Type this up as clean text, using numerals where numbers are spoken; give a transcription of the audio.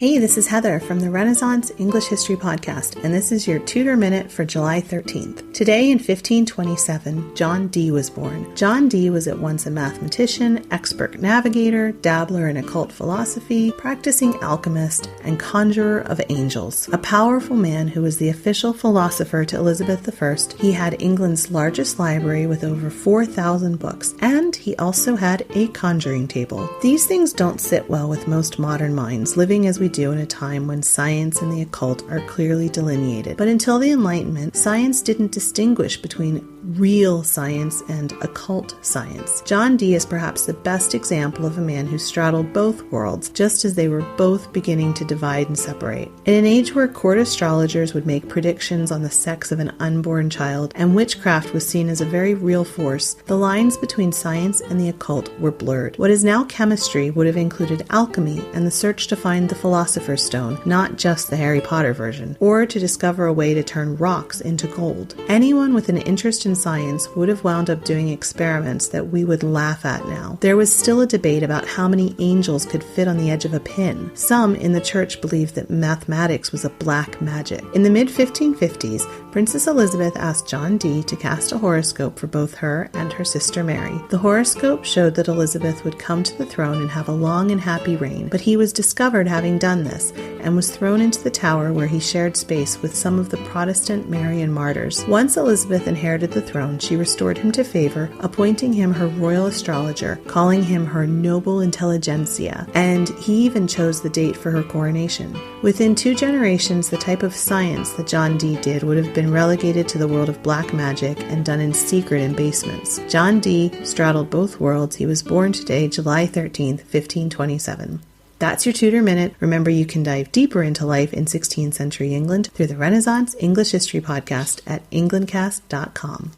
Hey, this is Heather from the Renaissance English History Podcast, and this is your Tudor Minute for July 13th. Today in 1527, John Dee was born. John Dee was at once a mathematician, expert navigator, dabbler in occult philosophy, practicing alchemist, and conjurer of angels. A powerful man who was the official philosopher to Elizabeth I, he had England's largest library with over 4,000 books, and he also had a conjuring table. These things don't sit well with most modern minds, living as we do in a time when science and the occult are clearly delineated. But until the Enlightenment, science didn't distinguish between real science and occult science. John Dee is perhaps the best example of a man who straddled both worlds, just as they were both beginning to divide and separate. In an age where court astrologers would make predictions on the sex of an unborn child, and witchcraft was seen as a very real force, the lines between science and the occult were blurred. What is now chemistry would have included alchemy and the search to find the philosopher's stone, not just the Harry Potter version, or to discover a way to turn rocks into gold. Anyone with an interest in science would have wound up doing experiments that we would laugh at now. There was still a debate about how many angels could fit on the edge of a pin. Some in the church believed that mathematics was a black magic. In the mid-1550s, Princess Elizabeth asked John Dee to cast a horoscope for both her and her sister Mary. The horoscope showed that Elizabeth would come to the throne and have a long and happy reign, but he was discovered having done this and was thrown into the Tower, where he shared space with some of the Protestant Marian martyrs. Once Elizabeth inherited the throne, she restored him to favor, appointing him her royal astrologer, calling him her noble intelligentsia, and he even chose the date for her coronation. Within 2 generations, the type of science that John Dee did would have been relegated to the world of black magic and done in secret in basements. John Dee straddled both worlds. He was born today, July 13th, 1527. That's your Tudor Minute. Remember, you can dive deeper into life in 16th century England through the Renaissance English History Podcast at englandcast.com.